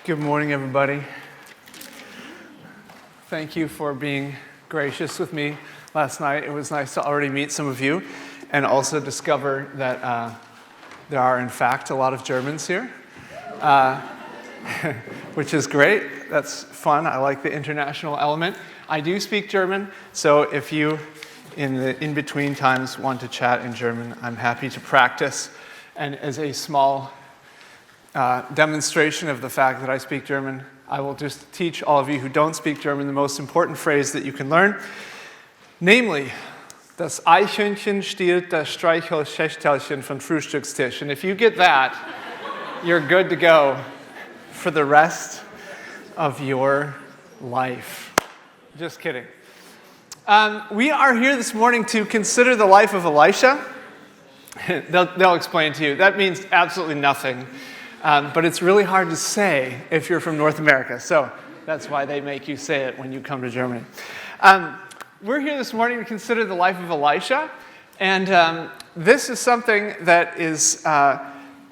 Good morning, everybody. Thank you for being gracious with me last night. It was nice to already meet some of you and also discover that there are, in fact, a lot of Germans here, which is great. That's fun. I like the international element. I do speak German, so if you, in the in-between times, want to chat in German, I'm happy to practice. And as a small demonstration of the fact that I speak German, I will just teach all of you who don't speak German the most important phrase that you can learn, namely, das Eichhörnchen stiehlt das Streichholzschächtelchen vom Frühstückstisch. And if you get that, you're good to go for the rest of your life. Just kidding. We are here this morning to consider the life of Elisha. They'll explain to you. That means absolutely nothing. But it's really hard to say if you're from North America, so that's why they make you say it when you come to Germany. We're here this morning to consider the life of Elisha, and this is something that is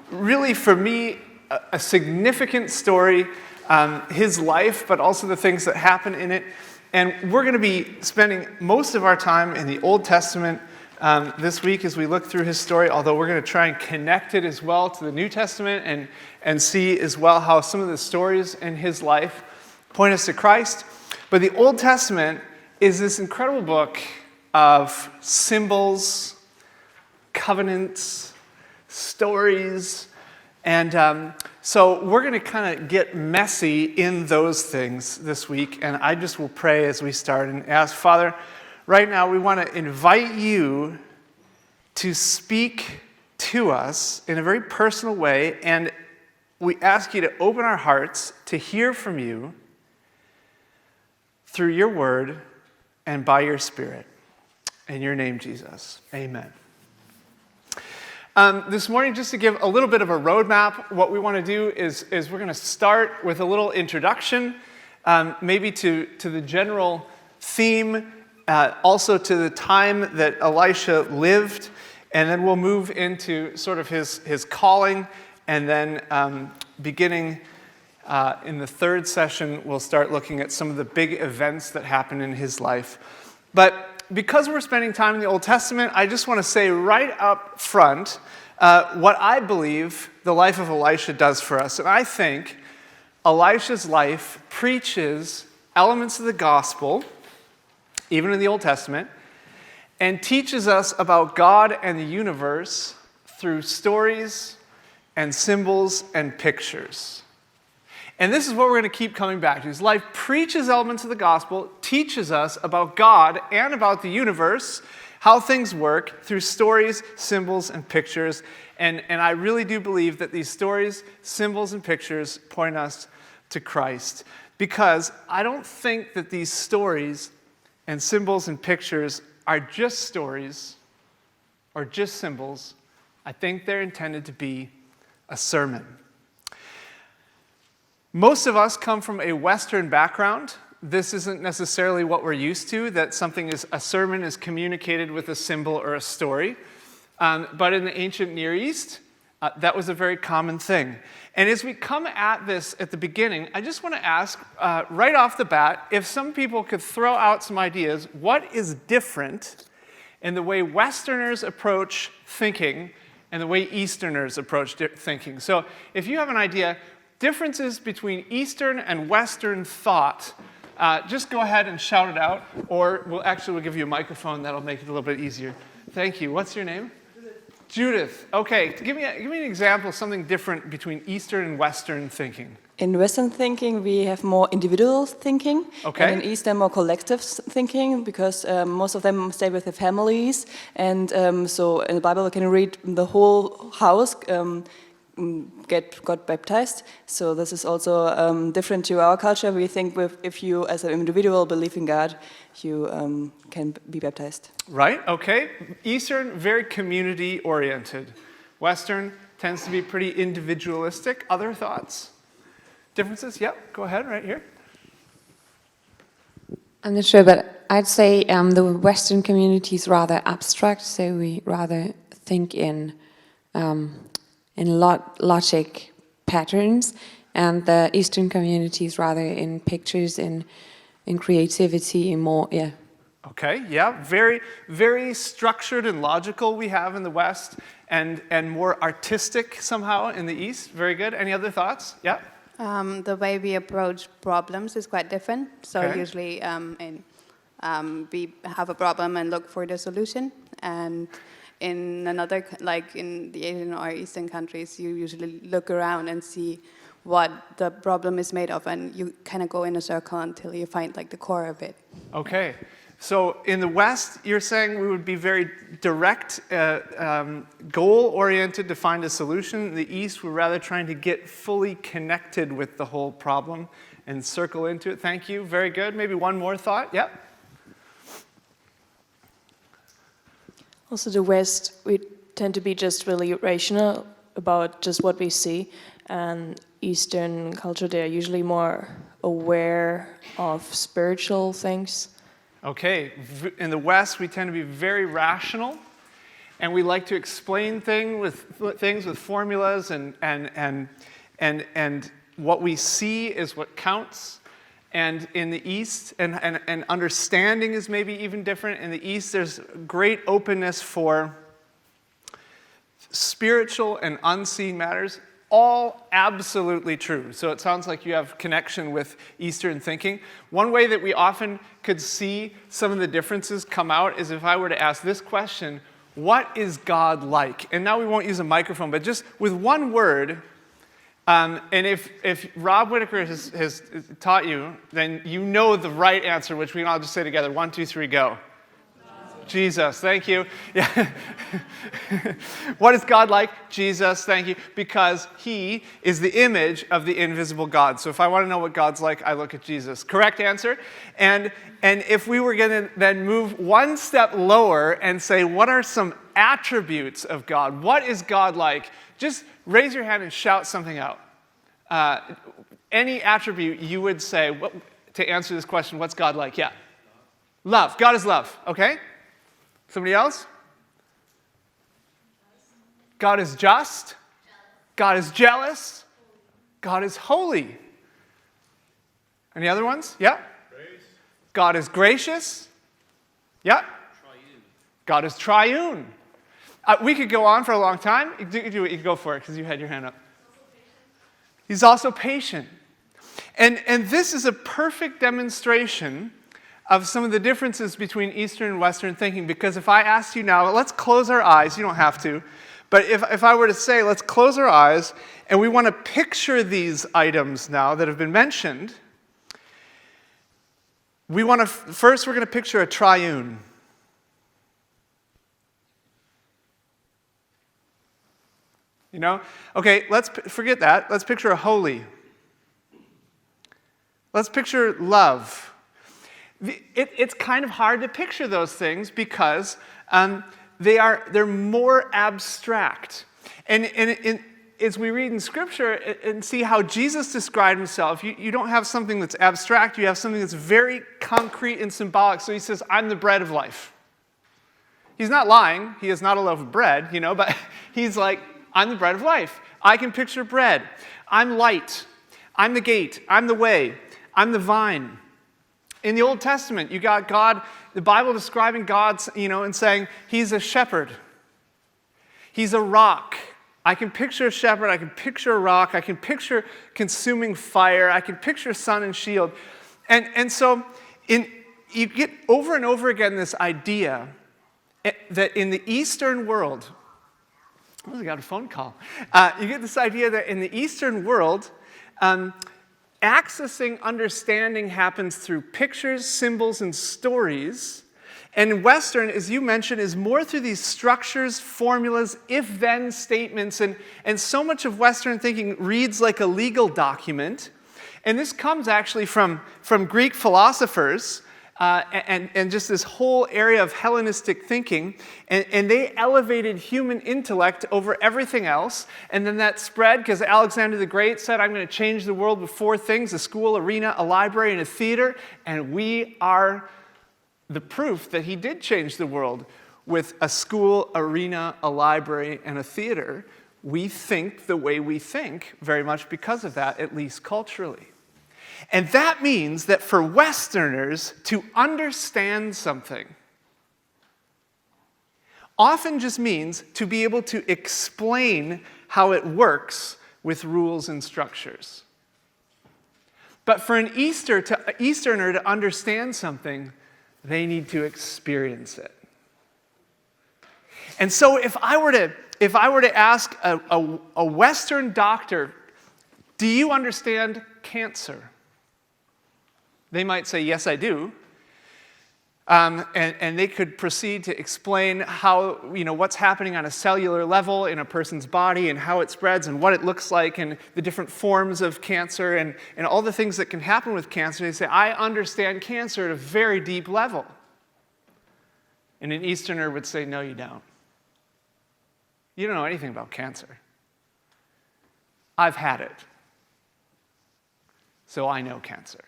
really, for me, a significant story, his life, but also the things that happen in it. And we're going to be spending most of our time in the Old Testament this week as we look through his story, although we're going to try and connect it as well to the New Testament and see as well how some of the stories in his life point us to Christ. But the Old Testament is this incredible book of symbols, covenants, stories, and so we're going to kind of get messy in those things this week, and I just will pray as we start and ask, Father, right now, we want to invite you to speak to us in a very personal way, and we ask you to open our hearts to hear from you through your word and by your Spirit. In your name, Jesus. Amen. This morning, just to give a little bit of a roadmap, what we want to do is we're going to start with a little introduction, maybe to the general theme, also to the time that Elisha lived, and then we'll move into sort of his calling, and then beginning in the third session, we'll start looking at some of the big events that happened in his life. But because we're spending time in the Old Testament, I just want to say right up front what I believe the life of Elisha does for us. And I think Elisha's life preaches elements of the gospel, even in the Old Testament, and teaches us about God and the universe through stories and symbols and pictures. And this is what we're going to keep coming back to. His life preaches elements of the gospel, teaches us about God and about the universe, how things work through stories, symbols, and pictures. And I really do believe that these stories, symbols, and pictures point us to Christ. Because I don't think that these stories and symbols and pictures are just stories or just symbols. I think they're intended to be a sermon. Most of us come from a Western background. This isn't necessarily what we're used to, that a sermon is communicated with a symbol or a story. But in the ancient Near East, that was a very common thing. And as we come at this at the beginning, I just want to ask, right off the bat, if some people could throw out some ideas, what is different in the way Westerners approach thinking and the way Easterners approach thinking? So if you have an idea, differences between Eastern and Western thought, just go ahead and shout it out, or we'll give you a microphone. That'll make it a little bit easier. Thank you. What's your name? Judith. Okay, give me an example of something different between Eastern and Western thinking. In Western thinking, we have more individual thinking, okay. And in Eastern, more collective thinking, because most of them stay with their families, and so in the Bible, you can read the whole house got baptized. So this is also different to our culture. We think if you, as an individual, believe in God, you can be baptized. Right, okay. Eastern, very community-oriented. Western tends to be pretty individualistic. Other thoughts? Differences? Yep, go ahead, right here. I'm not sure, but I'd say the Western community is rather abstract, so we rather think in logic patterns, and the Eastern communities rather in pictures, in creativity, and more, yeah. Okay, yeah, very, very structured and logical we have in the West, and more artistic somehow in the East. Very good. Any other thoughts? Yeah? The way we approach problems is quite different. So Okay. usually we have a problem and look for the solution. And in another, like in the Asian or Eastern countries, you usually look around and see what the problem is made of, and you kind of go in a circle until you find like the core of it. Okay. So in the West, you're saying we would be very direct, goal-oriented to find a solution. In the East, we're rather trying to get fully connected with the whole problem and circle into it. Thank you. Very good. Maybe one more thought. Yep. Also, the West, we tend to be just really rational about just what we see, and Eastern culture, they're usually more aware of spiritual things. Okay. In the West, we tend to be very rational, and we like to explain things with formulas, and what we see is what counts. And in the East, and understanding is maybe even different. In the East, there's great openness for spiritual and unseen matters, all absolutely true. So it sounds like you have connection with Eastern thinking. One way that we often could see some of the differences come out is if I were to ask this question, what is God like? And now we won't use a microphone, but just with one word. And if Rob Whitaker has taught you, then you know the right answer, which we can all just say together. 1, 2, 3, go. Jesus, thank you. Yeah. What is God like? Jesus, thank you. Because he is the image of the invisible God. So if I want to know what God's like, I look at Jesus. Correct answer. And if we were going to then move one step lower and say, what are some attributes of God? What is God like? Just raise your hand and shout something out. Any attribute you would say, to answer this question, what's God like? Yeah. Love. God is love. Okay? Somebody else? God is just. God is jealous. God is holy. Any other ones? Yeah. God is gracious. Yeah. God is triune. We could go on for a long time. You can go for it because you had your hand up. He's also patient. And this is a perfect demonstration of some of the differences between Eastern and Western thinking, because if I asked you now, let's close our eyes, you don't have to, but if I were to say, let's close our eyes, and we want to picture these items now that have been mentioned, first we're going to picture a triune. You know? Okay, let's forget that. Let's picture a holy. Let's picture love. It's kind of hard to picture those things because they're more abstract. And as we read in Scripture and see how Jesus described himself, you don't have something that's abstract, you have something that's very concrete and symbolic. So he says, I'm the bread of life. He's not lying. He is not a loaf of bread, but he's like, I'm the bread of life. I can picture bread. I'm light. I'm the gate. I'm the way. I'm the vine. In the Old Testament, you got God, the Bible describing God, and saying he's a shepherd. He's a rock. I can picture a shepherd. I can picture a rock. I can picture consuming fire. I can picture sun and shield. And so you get over and over again this idea that in the Eastern world, I got a phone call. You get this idea that in the Eastern world, accessing understanding happens through pictures, symbols, and stories. And Western, as you mentioned, is more through these structures, formulas, if-then statements. And so much of Western thinking reads like a legal document. And this comes actually from Greek philosophers and just this whole area of Hellenistic thinking. And they elevated human intellect over everything else. And then that spread because Alexander the Great said, I'm going to change the world with 4 things: a school, arena, a library, and a theater. And we are the proof that he did change the world with a school, arena, a library, and a theater. we think the way we think very much because of that, at least culturally. And that means that for Westerners to understand something often just means to be able to explain how it works with rules and structures. But for an Easterner to understand something, they need to experience it. And so if I were to ask a Western doctor, do you understand cancer? They might say, yes, I do. And they could proceed to explain how, what's happening on a cellular level in a person's body and how it spreads and what it looks like and the different forms of cancer and all the things that can happen with cancer. They say, I understand cancer at a very deep level. And an Easterner would say, no, you don't. You don't know anything about cancer. I've had it. So I know cancer.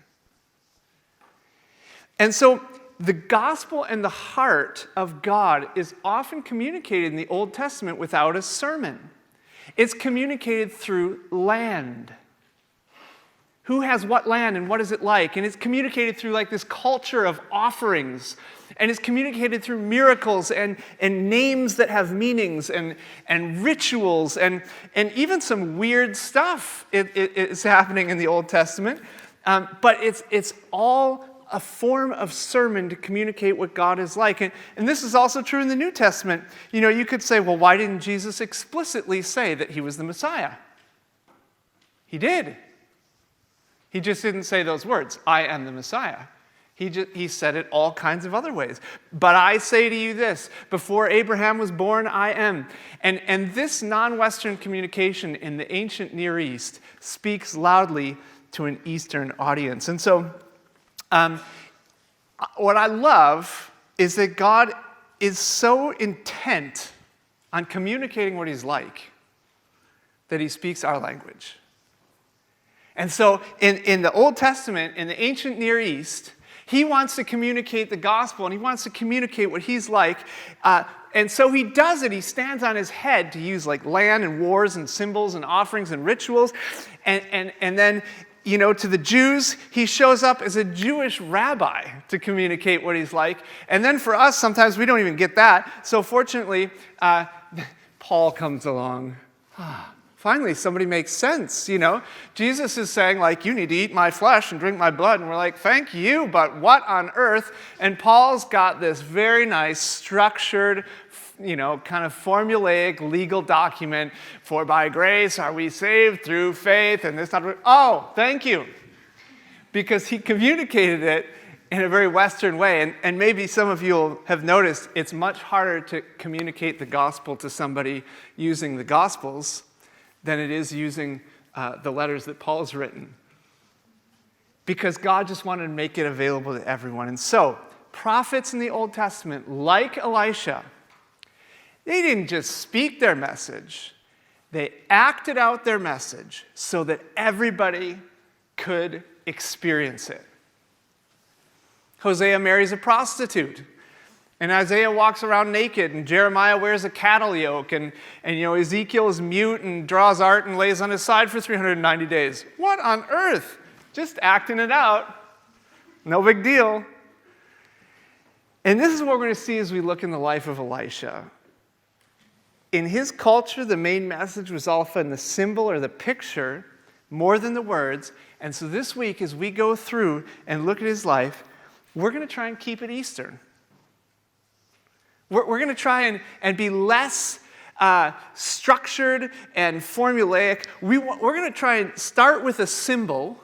And so the gospel and the heart of God is often communicated in the Old Testament without a sermon. It's communicated through land. Who has what land and what is it like? And it's communicated through like this culture of offerings. And it's communicated through miracles and names that have meanings and rituals and even some weird stuff is happening in the Old Testament. But it's all a form of sermon to communicate what God is like. And this is also true in the New Testament. You could say, well, why didn't Jesus explicitly say that he was the Messiah? He did. He just didn't say those words, I am the Messiah. He said it all kinds of other ways. But I say to you this, before Abraham was born, I am. And this non-Western communication in the ancient Near East speaks loudly to an Eastern audience. And so, what I love is that God is so intent on communicating what he's like that he speaks our language. And so in the Old Testament, in the ancient Near East, he wants to communicate the gospel and he wants to communicate what he's like. And so he does it. He stands on his head to use like land and wars and symbols and offerings and rituals. And then, to the Jews, he shows up as a Jewish rabbi to communicate what he's like. And then for us, sometimes we don't even get that. So fortunately, Paul comes along. Finally, somebody makes sense, Jesus is saying, you need to eat my flesh and drink my blood. And we're like, thank you, but what on earth? And Paul's got this very nice, structured, kind of formulaic legal document. For by grace are we saved through faith. And this, thank you. Because he communicated it in a very Western way. And maybe some of you will have noticed it's much harder to communicate the gospel to somebody using the Gospels than it is using the letters that Paul's written. Because God just wanted to make it available to everyone. And so, prophets in the Old Testament, like Elisha, they didn't just speak their message, they acted out their message so that everybody could experience it. Hosea marries a prostitute. And Isaiah walks around naked, and Jeremiah wears a cattle yoke, and Ezekiel is mute and draws art and lays on his side for 390 days. What on earth? Just acting it out. No big deal. And this is what we're going to see as we look in the life of Elisha. In his culture, the main message was often the symbol or the picture more than the words. And so this week, as we go through and look at his life, we're going to try and keep it Eastern. We're going to try and be less structured and formulaic. We're going to try and start with a symbol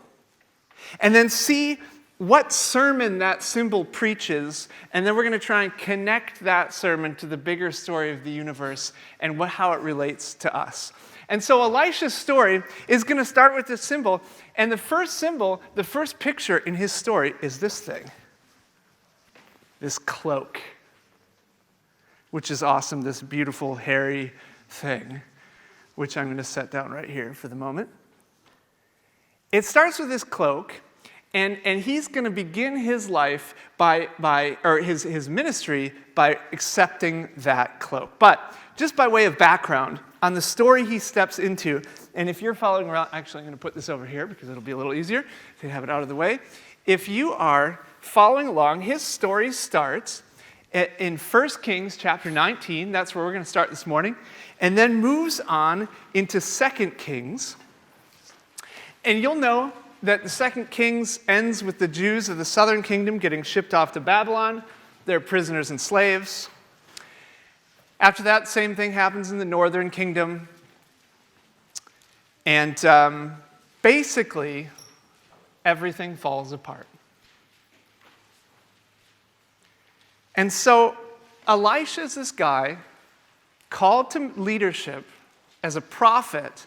and then see what sermon that symbol preaches, and then we're going to try and connect that sermon to the bigger story of the universe and how it relates to us. And so Elisha's story is going to start with this symbol, and the first symbol, the first picture in his story is this thing, this cloak. Which is awesome, this beautiful, hairy thing, which I'm going to set down right here for the moment. It starts with this cloak, And he's going to begin his life or his ministry by accepting that cloak. But just by way of background, on the story he steps into, and if you're following around, actually I'm going to put this over here because it'll be a little easier to have it out of the way. If you are following along, his story starts in 1 Kings chapter 19, that's where we're going to start this morning, and then moves on into 2 Kings. And you'll know that the 2 Kings ends with the Jews of the southern kingdom getting shipped off to Babylon. They're prisoners and slaves. After that, same thing happens in the northern kingdom. And basically, everything falls apart. And so Elisha is this guy called to leadership as a prophet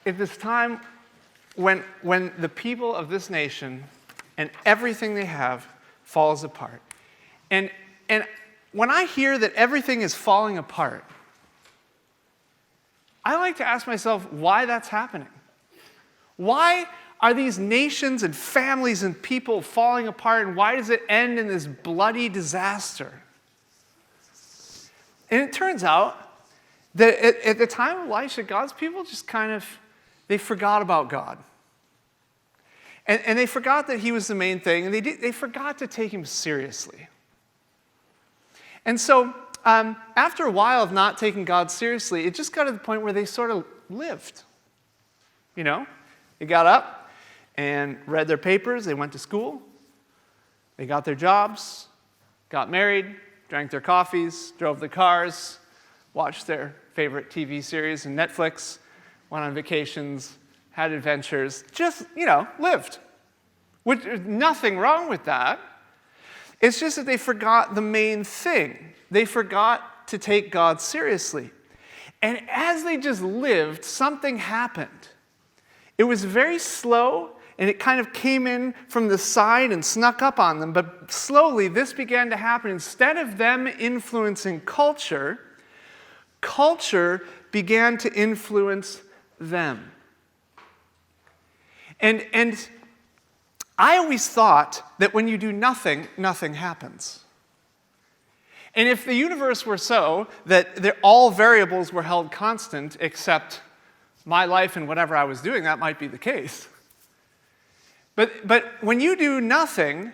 at this time when the people of this nation and everything they have falls apart. And when I hear that everything is falling apart, I like to ask myself why that's happening. Why are these nations and families and people falling apart, and why does it end in this bloody disaster? And it turns out that at the time of Elisha, God's people just they forgot about God. And they forgot that he was the main thing, and they forgot to take him seriously. And so after a while of not taking God seriously, it just got to the point where they sort of lived. You know, they got up and read their papers, they went to school, they got their jobs, got married, drank their coffees, drove the cars, watched their favorite TV series and Netflix, went on vacations, had adventures, just, lived. There's nothing wrong with that. It's just that they forgot the main thing. They forgot to take God seriously. And as they just lived, something happened. It was very slow, and it kind of came in from the side and snuck up on them. But slowly, this began to happen. Instead of them influencing culture, culture began to influence them. And I always thought that when you do nothing, nothing happens. And if the universe were so that all variables were held constant except my life and whatever I was doing, that might be the case. But when you do nothing,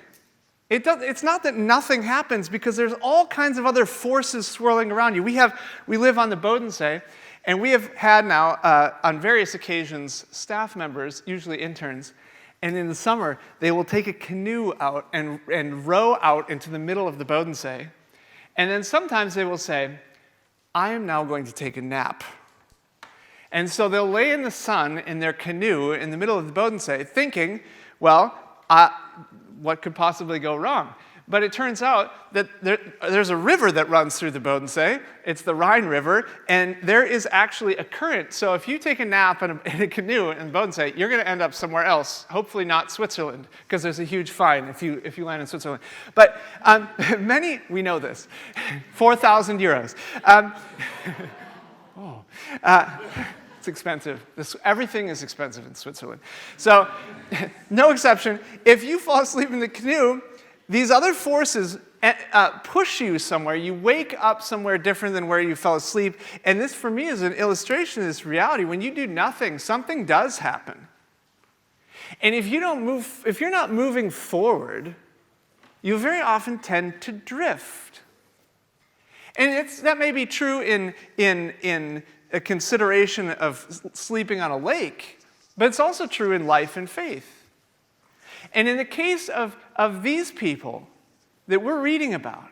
it's not that nothing happens, because there's all kinds of other forces swirling around you. We live on the Bodensee, and we have had now, on various occasions, staff members, usually interns, and in the summer, they will take a canoe out and row out into the middle of the Bodensee. And then sometimes they will say, I am now going to take a nap. And so they'll lay in the sun in their canoe in the middle of the Bodensee thinking, well, what could possibly go wrong? But it turns out that there's a river that runs through the Bodensee. It's the Rhine River, and there is actually a current. So if you take a nap in a canoe in the Bodensee, you're going to end up somewhere else, hopefully not Switzerland, because there's a huge fine if you land in Switzerland. But we know this, 4,000 euros. It's expensive. Everything is expensive in Switzerland. So, no exception. If you fall asleep in the canoe, these other forces push you somewhere. You wake up somewhere different than where you fell asleep. And this, for me, is an illustration of this reality. When you do nothing, something does happen. And if you're not moving forward, you very often tend to drift. And that may be true in a consideration of sleeping on a lake, but it's also true in life and faith. And in the case of these people that we're reading about,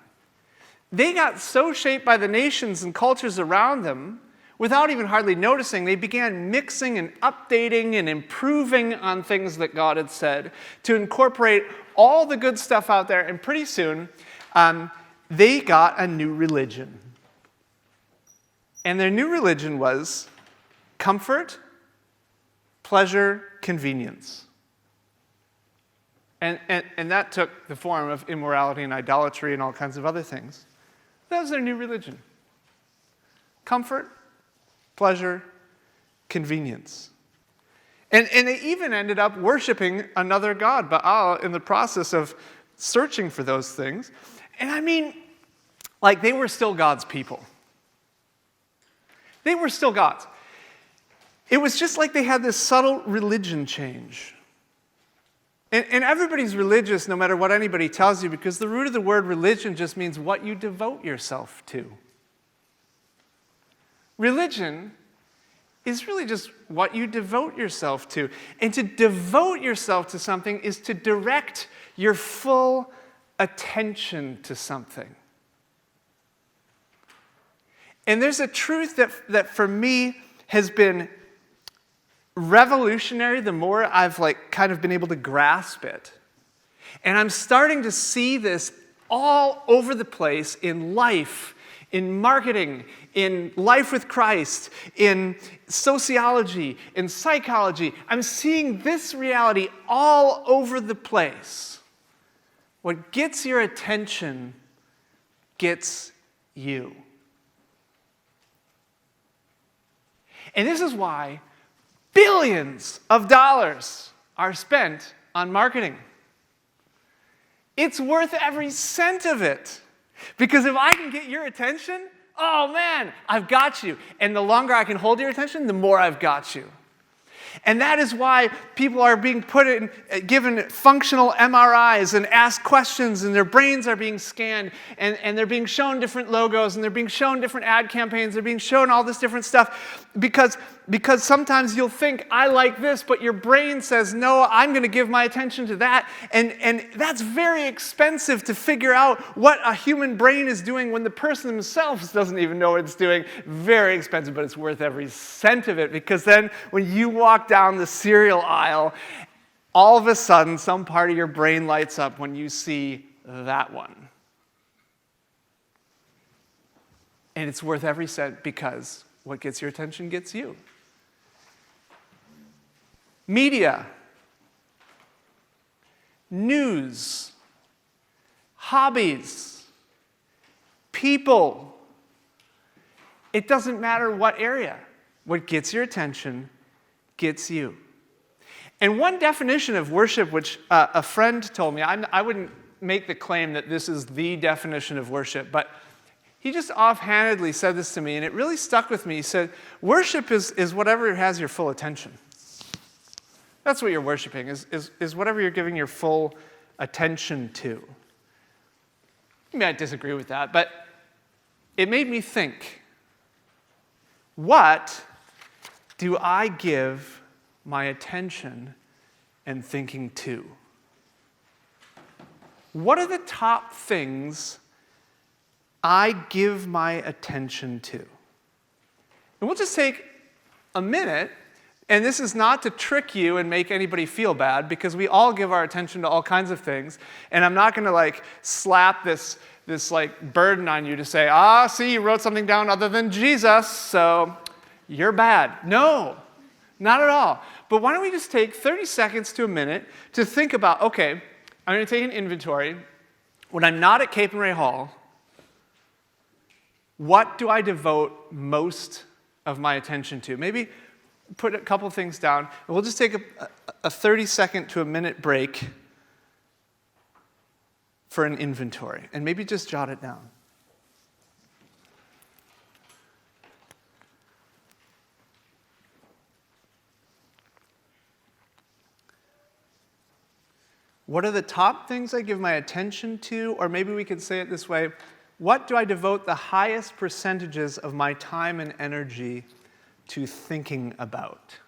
they got so shaped by the nations and cultures around them, without even hardly noticing, they began mixing and updating and improving on things that God had said to incorporate all the good stuff out there, and pretty soon they got a new religion. And their new religion was comfort, pleasure, convenience. And that took the form of immorality and idolatry and all kinds of other things. That was their new religion. Comfort, pleasure, convenience. And they even ended up worshiping another god, Baal, in the process of searching for those things. And I mean, like, they were still God's people. They were still gods. It was just like they had this subtle religion change. And everybody's religious no matter what anybody tells you, because the root of the word religion just means what you devote yourself to. Religion is really just what you devote yourself to. And to devote yourself to something is to direct your full attention to something. And there's a truth that for me has been revolutionary the more I've kind of been able to grasp it. And I'm starting to see this all over the place in life, in marketing, in life with Christ, in sociology, in psychology. I'm seeing this reality all over the place. What gets your attention gets you. And this is why billions of dollars are spent on marketing. It's worth every cent of it. Because if I can get your attention, oh man, I've got you. And the longer I can hold your attention, the more I've got you. And that is why people are being given functional MRIs and asked questions, and their brains are being scanned, and they're being shown different logos, and they're being shown different ad campaigns, they're being shown all this different stuff. Because sometimes you'll think, I like this, but your brain says, no, I'm going to give my attention to that. And that's very expensive to figure out what a human brain is doing when the person themselves doesn't even know what it's doing. Very expensive, but it's worth every cent of it, because then when you walk down the cereal aisle, all of a sudden some part of your brain lights up when you see that one. And it's worth every cent, because what gets your attention gets you. Media, news, hobbies, people. It doesn't matter what area. What gets your attention gets you. And one definition of worship, which a friend told me, I wouldn't make the claim that this is the definition of worship, but he just offhandedly said this to me, and it really stuck with me. He said, worship is whatever has your full attention. That's what you're worshiping, is whatever you're giving your full attention to. You might disagree with that, but it made me think, what do I give my attention and thinking to? What are the top things I give my attention to? And we'll just take a minute, and this is not to trick you and make anybody feel bad, because we all give our attention to all kinds of things, and I'm not going to slap this burden on you to say, see, you wrote something down other than Jesus, so you're bad. No, not at all. But why don't we just take 30 seconds to a minute to think about, okay, I'm going to take an inventory. When I'm not at Capernwray Hall, what do I devote most of my attention to? Maybe put a couple things down, and we'll just take a 30-second to a minute break for an inventory, and maybe just jot it down. What are the top things I give my attention to? Or maybe we could say it this way, what do I devote the highest percentages of my time and energy to thinking about?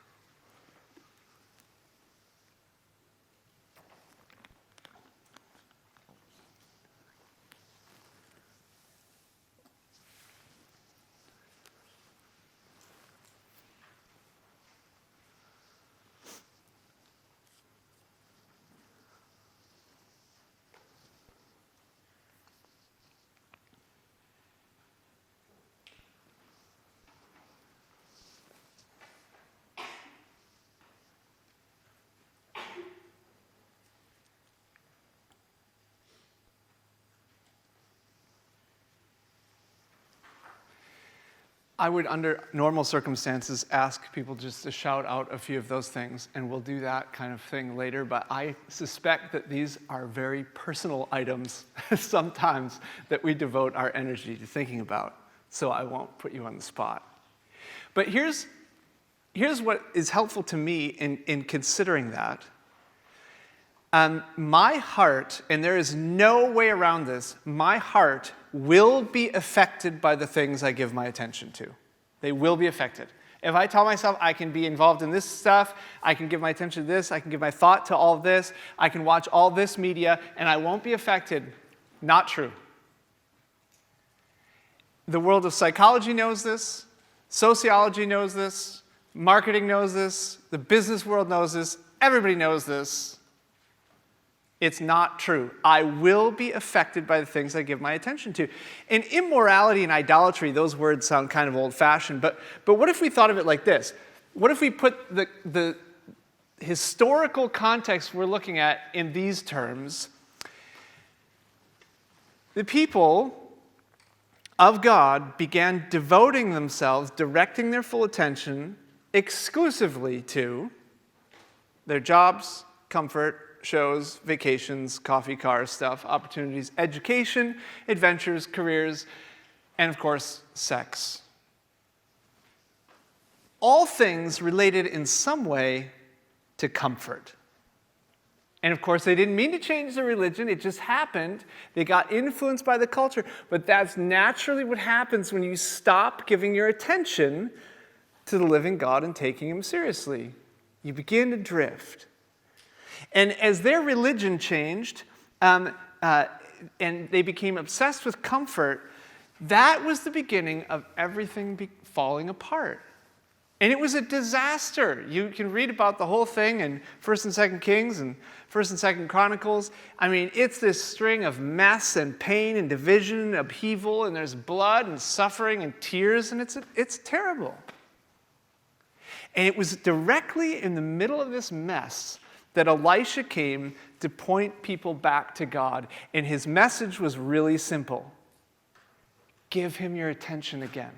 I would, under normal circumstances, ask people just to shout out a few of those things, and we'll do that kind of thing later, but I suspect that these are very personal items sometimes that we devote our energy to thinking about, so I won't put you on the spot. But here's what is helpful to me in considering that. My heart, and there is no way around this, my heart will be affected by the things I give my attention to. They will be affected. If I tell myself I can be involved in this stuff, I can give my attention to this, I can give my thought to all this, I can watch all this media, and I won't be affected, not true. The world of psychology knows this, sociology knows this, marketing knows this, the business world knows this, everybody knows this. It's not true. I will be affected by the things I give my attention to. In immorality and idolatry, those words sound kind of old-fashioned, but what if we thought of it like this? What if we put the historical context we're looking at in these terms? The people of God began devoting themselves, directing their full attention exclusively to their jobs, comfort, shows, vacations, coffee, cars, stuff, opportunities, education, adventures, careers, and of course, sex. All things related in some way to comfort. And of course, they didn't mean to change their religion, it just happened. They got influenced by the culture, but that's naturally what happens when you stop giving your attention to the living God and taking him seriously. You begin to drift. And as their religion changed, and they became obsessed with comfort, that was the beginning of everything falling apart. And it was a disaster. You can read about the whole thing in 1st and 2nd Kings and 1st and 2nd Chronicles. I mean, it's this string of mess and pain and division and upheaval, and there's blood and suffering and tears, and it's terrible. And it was directly in the middle of this mess that Elisha came to point people back to God. And his message was really simple. Give him your attention again.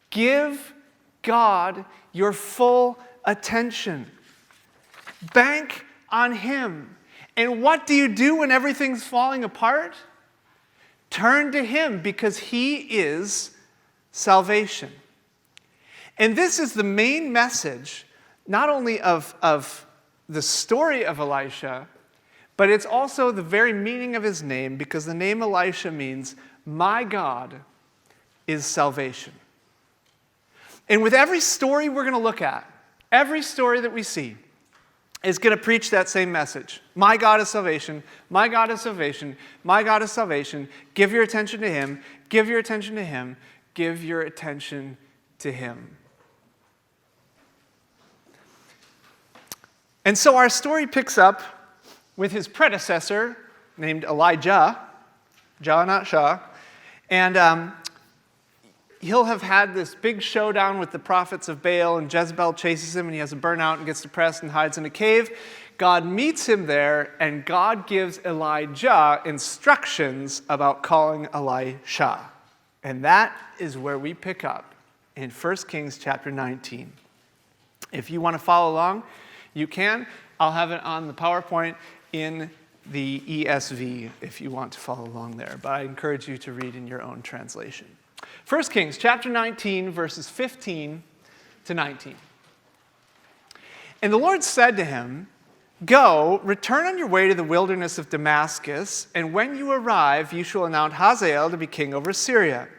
Give God your full attention. Bank on him. And what do you do when everything's falling apart? Turn to him, because he is salvation. And this is the main message, not only of the story of Elisha, but it's also the very meaning of his name, because the name Elisha means, my God is salvation. And with every story we're going to look at, every story that we see is going to preach that same message. My God is salvation, my God is salvation, my God is salvation. Give your attention to him, give your attention to him, give your attention to him. And so our story picks up with his predecessor named Elijah, Jah, not Shah, and he'll have had this big showdown with the prophets of Baal, and Jezebel chases him, and he has a burnout and gets depressed and hides in a cave. God meets him there, and God gives Elijah instructions about calling Elisha. And that is where we pick up in 1 Kings chapter 19. If you want to follow along, you can. I'll have it on the PowerPoint in the ESV if you want to follow along there. But I encourage you to read in your own translation. 1 Kings chapter 19, verses 15 to 19. And the Lord said to him, "Go, return on your way to the wilderness of Damascus, and when you arrive, you shall anoint Hazael to be king over Syria.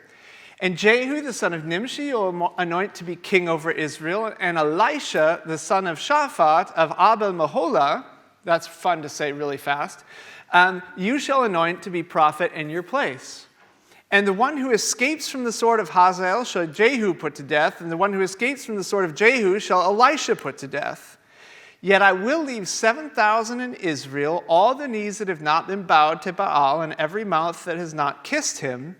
And Jehu, the son of Nimshi, you'll anoint to be king over Israel. And Elisha, the son of Shaphat of Abel-Meholah," that's fun to say really fast, "you shall anoint to be prophet in your place. And the one who escapes from the sword of Hazael shall Jehu put to death, and the one who escapes from the sword of Jehu shall Elisha put to death. Yet I will leave 7,000 in Israel, all the knees that have not been bowed to Baal, and every mouth that has not kissed him."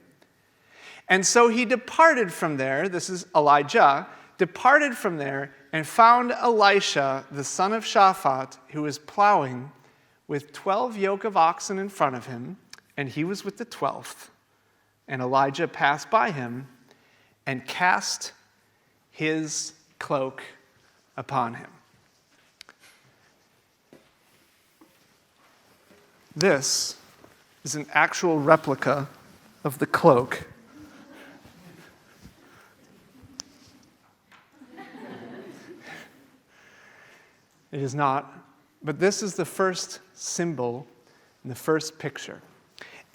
And so he departed from there, this is Elijah, departed from there and found Elisha, the son of Shaphat, who was plowing with 12 yoke of oxen in front of him, and he was with the 12th. And Elijah passed by him and cast his cloak upon him. This is an actual replica of the cloak. It is not, but this is the first symbol in the first picture.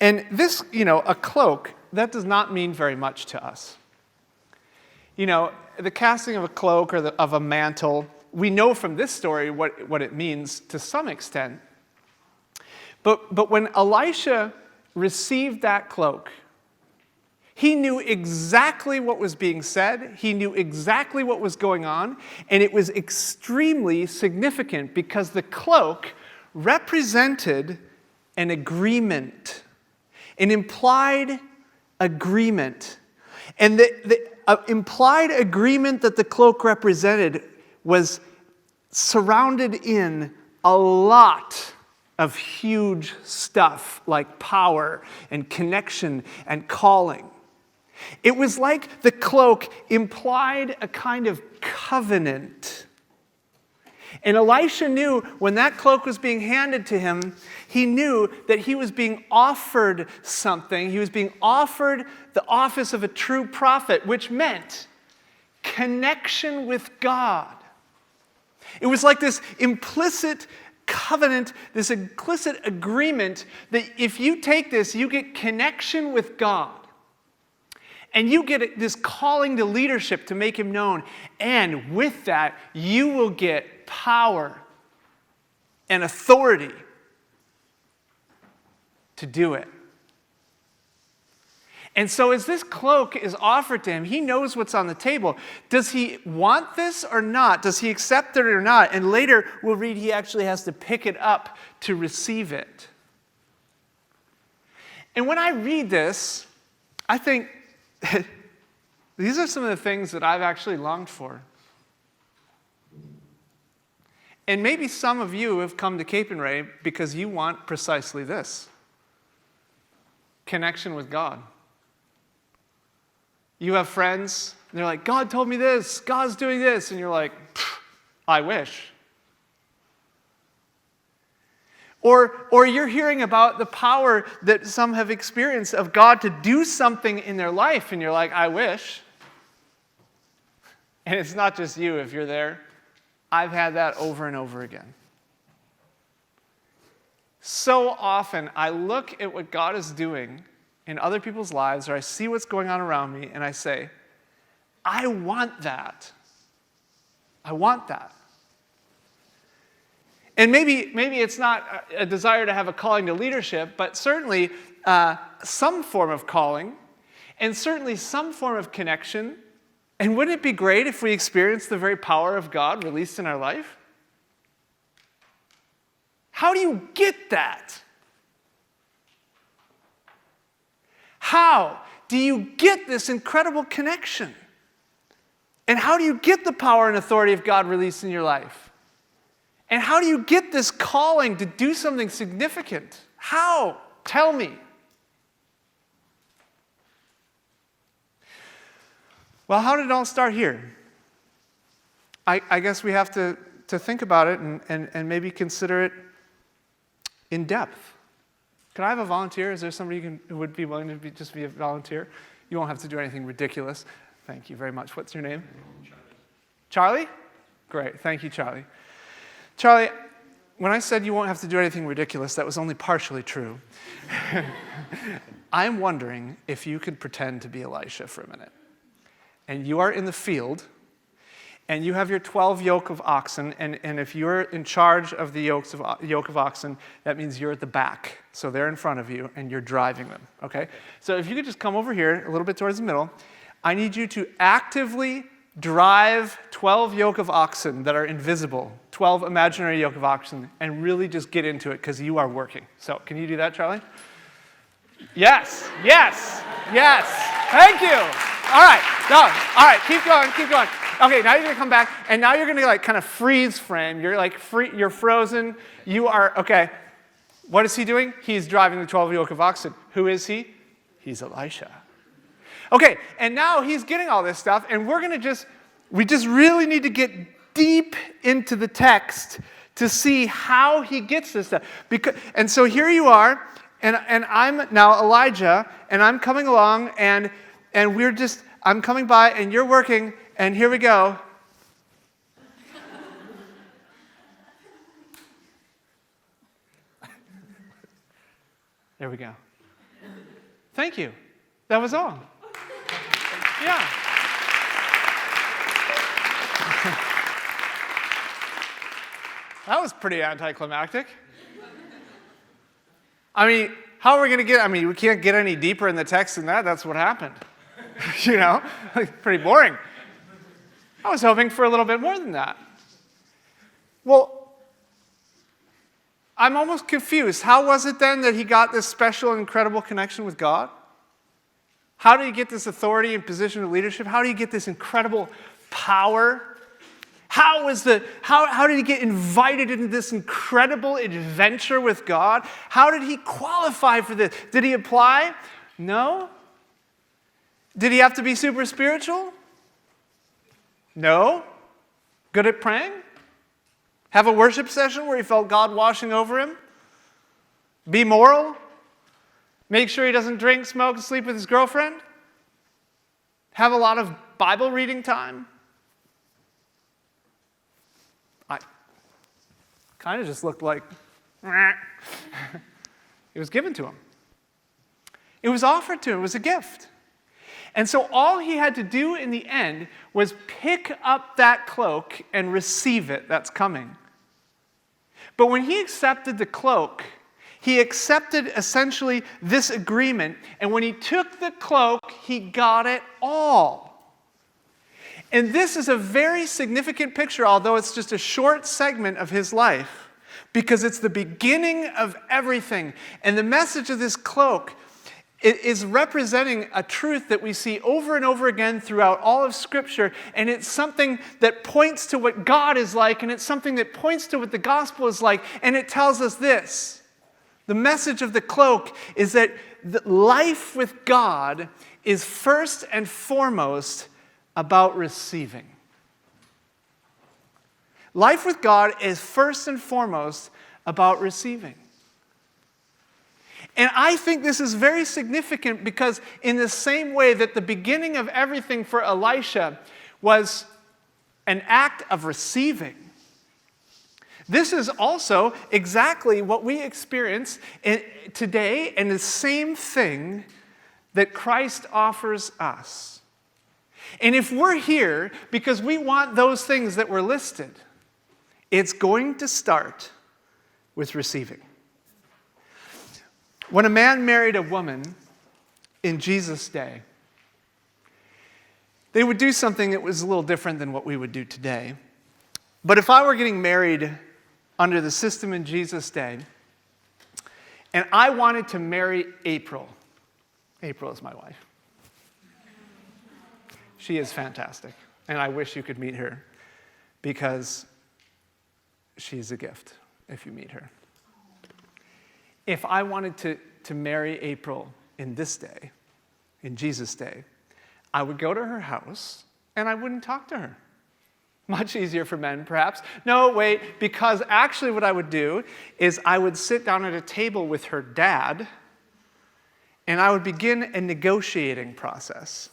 And this, a cloak, that does not mean very much to us. The casting of a cloak or of a mantle, we know from this story what it means to some extent. But when Elisha received that cloak, he knew exactly what was being said. He knew exactly what was going on. And it was extremely significant because the cloak represented an agreement, an implied agreement. And the implied agreement that the cloak represented was surrounded in a lot of huge stuff like power and connection and calling. It was like the cloak implied a kind of covenant. And Elisha knew when that cloak was being handed to him, he knew that he was being offered something. He was being offered the office of a true prophet, which meant connection with God. It was like this implicit covenant, this implicit agreement that if you take this, you get connection with God. And you get this calling to leadership to make him known. And with that, you will get power and authority to do it. And so as this cloak is offered to him, he knows what's on the table. Does he want this or not? Does he accept it or not? And later we'll read he actually has to pick it up to receive it. And when I read this, I think, these are some of the things that I've actually longed for. And maybe some of you have come to Capernwray because you want precisely this. Connection with God. You have friends, and they're like, God told me this, God's doing this, and you're like, I wish. Or you're hearing about the power that some have experienced of God to do something in their life, and you're like, I wish. And it's not just you if you're there. I've had that over and over again. So often I look at what God is doing in other people's lives, or I see what's going on around me, and I say, I want that. I want that. And maybe it's not a desire to have a calling to leadership, but certainly some form of calling, and certainly some form of connection. And wouldn't it be great if we experienced the very power of God released in our life? How do you get that? How do you get this incredible connection? And how do you get the power and authority of God released in your life? And how do you get this calling to do something significant? How? Tell me. Well, how did it all start here? I guess we have to think about it and maybe consider it in depth. Can I have a volunteer? Is there somebody who would be willing to just be a volunteer? You won't have to do anything ridiculous. Thank you very much. What's your name? Charlie? Great. Thank you, Charlie. Charlie, when I said you won't have to do anything ridiculous, that was only partially true. I'm wondering if you could pretend to be Elisha for a minute. And you are in the field, and you have your 12 yoke of oxen, and if you're in charge of the yoke of oxen, that means you're at the back. So they're in front of you, and you're driving them, okay? So if you could just come over here a little bit towards the middle, I need you to actively drive 12 yoke of oxen that are invisible, 12 imaginary yoke of oxen, and really just get into it because you are working. So can you do that, Charlie? Yes, yes, yes. Thank you. All right, no, all right, keep going, keep going. Okay, now you're gonna come back, and now you're gonna like kind of freeze frame. You're like you're frozen. You are, okay. What is he doing? He's driving the 12 yoke of oxen. Who is he? he's Elisha. Okay, and now he's getting all this stuff, and we just really need to get deep into the text to see how he gets this stuff. And so here you are, and I'm now Elijah, and I'm coming along, and I'm coming by, and you're working, and here we go. There we go. Thank you. That was all. Yeah. That was pretty anticlimactic. I mean, how are we going to get, we can't get any deeper in the text than that. That's what happened. You know, pretty boring. I was hoping for a little bit more than that. Well, I'm almost confused. How was it then that he got this special and incredible connection with God? How did he get this authority and position of leadership? How did he get this incredible power? How did he get invited into this incredible adventure with God? How did he qualify for this? Did he apply? No. Did he have to be super spiritual? No. Good at praying? Have a worship session where he felt God washing over him? Be moral? Make sure he doesn't drink, smoke, and sleep with his girlfriend? Have a lot of Bible reading time? I kind of just looked like, it was given to him. It was offered to him. It was a gift. And so all he had to do in the end was pick up that cloak and receive it that's coming. But when he accepted the cloak, he accepted essentially this agreement. And when he took the cloak, he got it all. And this is a very significant picture, although it's just a short segment of his life, because it's the beginning of everything. And the message of this cloak is representing a truth that we see over and over again throughout all of Scripture, and it's something that points to what God is like, and it's something that points to what the gospel is like, and it tells us this. The message of the cloak is that life with God is first and foremost about receiving. Life with God is first and foremost about receiving. And I think this is very significant because in the same way that the beginning of everything for Elisha was an act of receiving, this is also exactly what we experience today, and the same thing that Christ offers us. And if we're here because we want those things that were listed, it's going to start with receiving. When a man married a woman in Jesus' day, they would do something that was a little different than what we would do today. But if I were getting married under the system in Jesus' day, and I wanted to marry April is my wife. She is fantastic, and I wish you could meet her because she's a gift if you meet her. If I wanted to marry April in this day, in Jesus' day, I would go to her house and I wouldn't talk to her. Much easier for men, perhaps. No, wait, because actually what I would do is I would sit down at a table with her dad and I would begin a negotiating process.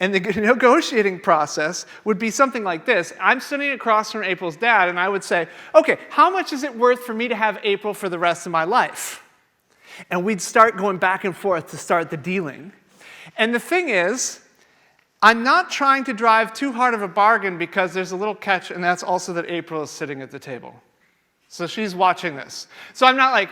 And the negotiating process would be something like this. I'm sitting across from April's dad, and I would say, okay, how much is it worth for me to have April for the rest of my life? And we'd start going back and forth to start the dealing. And the thing is, I'm not trying to drive too hard of a bargain because there's a little catch, and that's also that April is sitting at the table. So she's watching this. So I'm not like,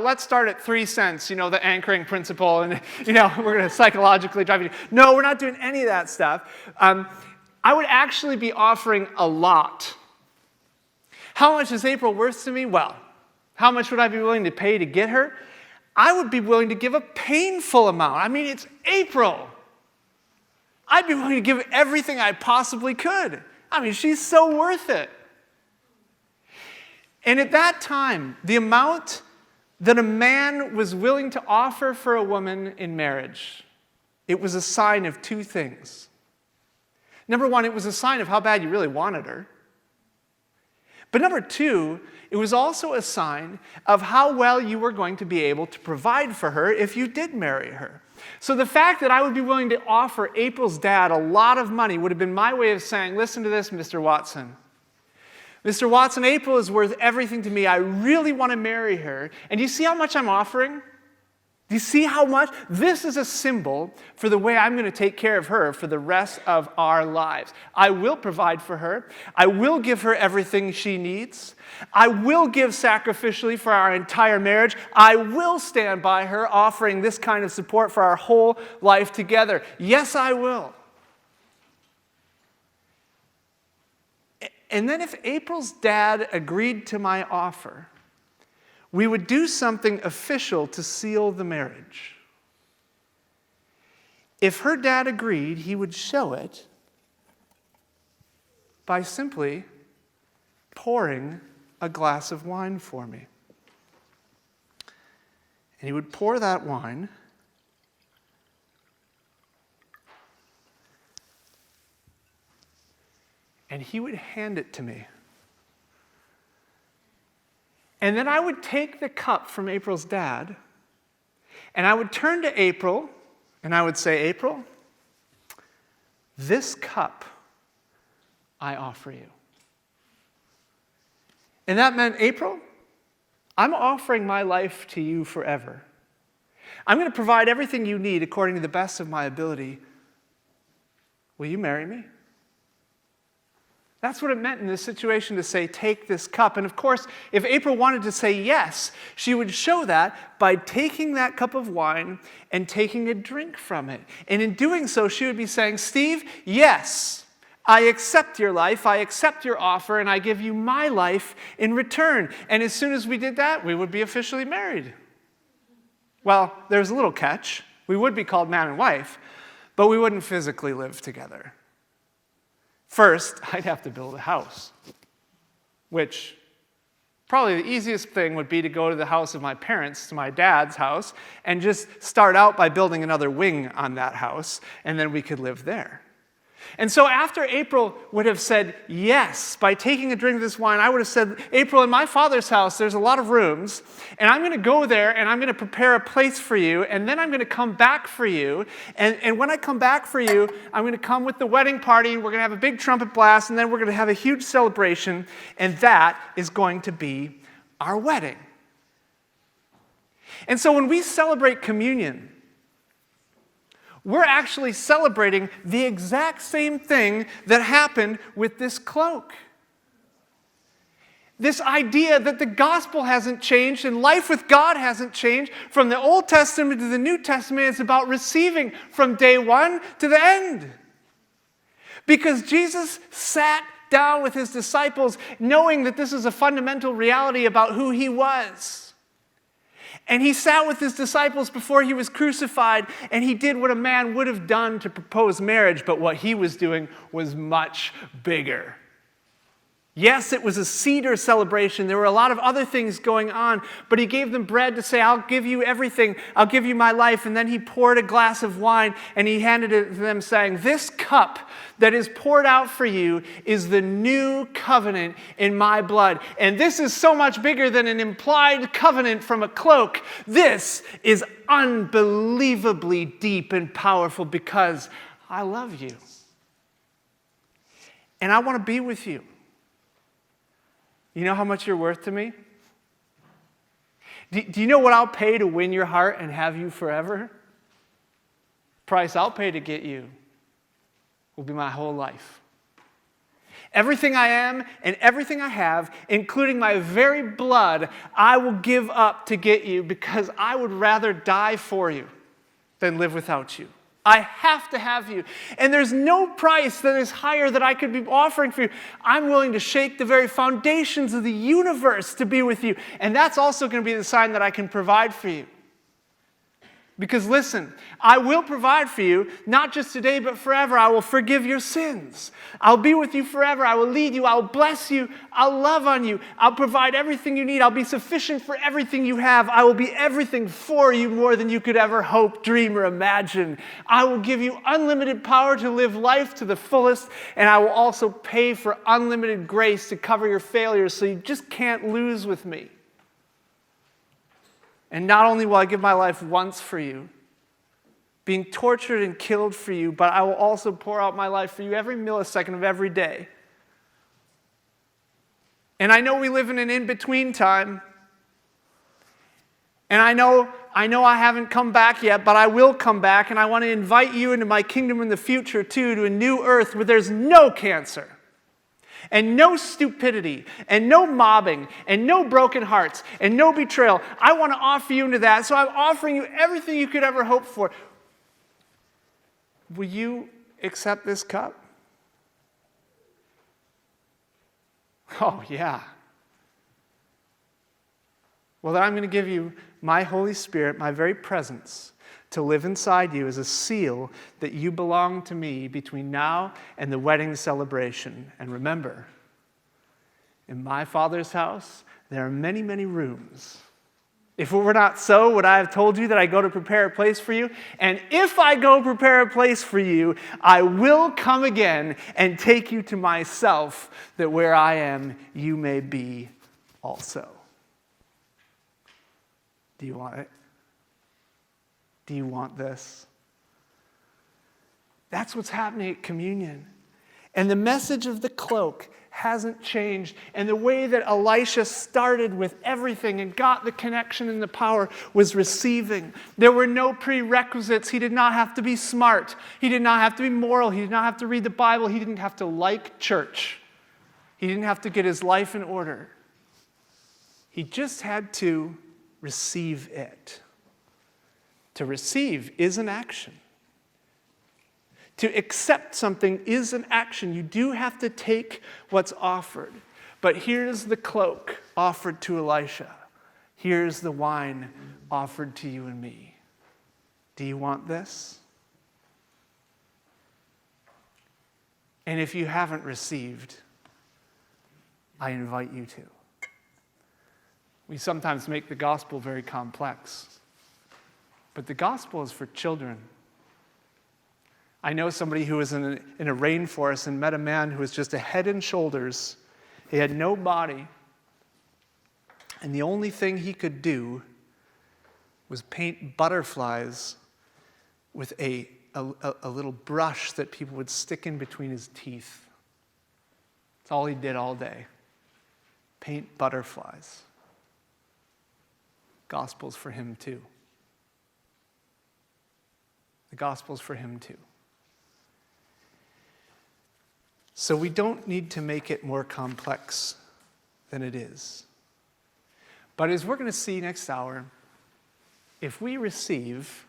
let's start at 3 cents, the anchoring principle, and, we're going to psychologically drive you. No, we're not doing any of that stuff. I would actually be offering a lot. How much is April worth to me? Well, how much would I be willing to pay to get her? I would be willing to give a painful amount. It's April. I'd be willing to give everything I possibly could. She's so worth it. And at that time, the amount that a man was willing to offer for a woman in marriage, it was a sign of two things. Number one, it was a sign of how bad you really wanted her. But number two, it was also a sign of how well you were going to be able to provide for her if you did marry her. So the fact that I would be willing to offer April's dad a lot of money would have been my way of saying, listen to this, Mr. Watson. Mr. Watson, April is worth everything to me. I really want to marry her. And do you see how much I'm offering? Do you see how much? This is a symbol for the way I'm going to take care of her for the rest of our lives. I will provide for her. I will give her everything she needs. I will give sacrificially for our entire marriage. I will stand by her, offering this kind of support for our whole life together. Yes, I will. And then if April's dad agreed to my offer, we would do something official to seal the marriage. If her dad agreed, he would show it by simply pouring a glass of wine for me. And he would pour that wine and he would hand it to me. And then I would take the cup from April's dad, and I would turn to April, and I would say, April, this cup I offer you. And that meant, April, I'm offering my life to you forever. I'm going to provide everything you need according to the best of my ability. Will you marry me? That's what it meant in this situation to say, take this cup. And of course, if April wanted to say yes, she would show that by taking that cup of wine and taking a drink from it. And in doing so, she would be saying, Steve, yes, I accept your life, I accept your offer, and I give you my life in return. And as soon as we did that, we would be officially married. Well, there's a little catch. We would be called man and wife, but we wouldn't physically live together. First, I'd have to build a house, which probably the easiest thing would be to go to the house of my parents, to my dad's house, and just start out by building another wing on that house, and then we could live there. And so after April would have said yes, by taking a drink of this wine, I would have said, April, in my father's house, there's a lot of rooms, and I'm going to go there, and I'm going to prepare a place for you, and then I'm going to come back for you, and when I come back for you, I'm going to come with the wedding party, and we're going to have a big trumpet blast, and then we're going to have a huge celebration, and that is going to be our wedding. And so when we celebrate communion, we're actually celebrating the exact same thing that happened with this cloak. This idea that the gospel hasn't changed and life with God hasn't changed from the Old Testament to the New Testament. It's about receiving from day one to the end. Because Jesus sat down with his disciples knowing that this is a fundamental reality about who he was. And he sat with his disciples before he was crucified, and he did what a man would have done to propose marriage, but what he was doing was much bigger. Yes, it was a cedar celebration. There were a lot of other things going on, but he gave them bread to say, I'll give you everything. I'll give you my life. And then he poured a glass of wine, and he handed it to them saying, this cup that is poured out for you is the new covenant in my blood. And this is so much bigger than an implied covenant from a cloak. This is unbelievably deep and powerful because I love you. And I want to be with you. You know how much you're worth to me? Do you know what I'll pay to win your heart and have you forever? Price I'll pay to get you will be my whole life. Everything I am and everything I have, including my very blood, I will give up to get you because I would rather die for you than live without you. I have to have you. And there's no price that is higher that I could be offering for you. I'm willing to shake the very foundations of the universe to be with you. And that's also going to be the sign that I can provide for you. Because listen, I will provide for you, not just today, but forever. I will forgive your sins. I'll be with you forever. I will lead you. I'll bless you. I'll love on you. I'll provide everything you need. I'll be sufficient for everything you have. I will be everything for you more than you could ever hope, dream, or imagine. I will give you unlimited power to live life to the fullest, and I will also pay for unlimited grace to cover your failures so you just can't lose with me. And not only will I give my life once for you, being tortured and killed for you, but I will also pour out my life for you every millisecond of every day. And I know we live in an in-between time. And I know I haven't come back yet, but I will come back, and I want to invite you into my kingdom in the future too, to a new earth where there's no cancer, and no stupidity, and no mobbing, and no broken hearts, and no betrayal. I want to offer you into that, so I'm offering you everything you could ever hope for. Will you accept this cup? Oh, yeah. Well, then I'm going to give you my Holy Spirit, my very presence, to live inside you as a seal that you belong to me between now and the wedding celebration. And remember, in my Father's house, there are many, many rooms. If it were not so, would I have told you that I go to prepare a place for you? And if I go prepare a place for you, I will come again and take you to myself, that where I am, you may be also. Do you want it? Do you want this? That's what's happening at communion. And the message of the cloak hasn't changed. And the way that Elisha started with everything and got the connection and the power was receiving. There were no prerequisites. He did not have to be smart. He did not have to be moral. He did not have to read the Bible. He didn't have to like church. He didn't have to get his life in order. He just had to receive it. To receive is an action. To accept something is an action. You do have to take what's offered. But here's the cloak offered to Elisha. Here's the wine offered to you and me. Do you want this? And if you haven't received, I invite you to. We sometimes make the gospel very complex. But the gospel is for children. I know somebody who was in a rainforest and met a man who was just a head and shoulders. He had no body. And the only thing he could do was paint butterflies with a little brush that people would stick in between his teeth. That's all he did all day. Paint butterflies. Gospel's for him too. The gospel's for him too. So we don't need to make it more complex than it is. But as we're going to see next hour, if we receive,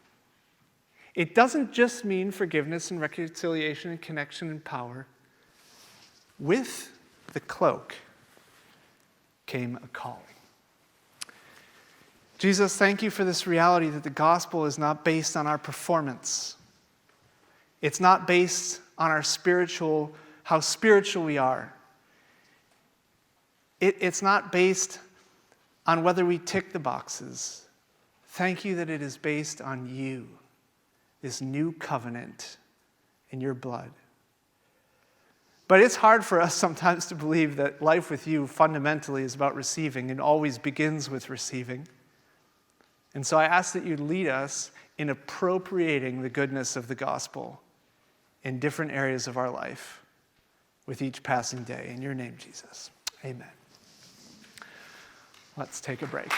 it doesn't just mean forgiveness and reconciliation and connection and power. With the cloak came a calling. Jesus, thank you for this reality that the gospel is not based on our performance. It's not based on our how spiritual we are. It's not based on whether we tick the boxes. Thank you that it is based on you, this new covenant in your blood. But it's hard for us sometimes to believe that life with you fundamentally is about receiving and always begins with receiving. And so I ask that you lead us in appropriating the goodness of the gospel in different areas of our life with each passing day. In your name, Jesus. Amen. Let's take a break.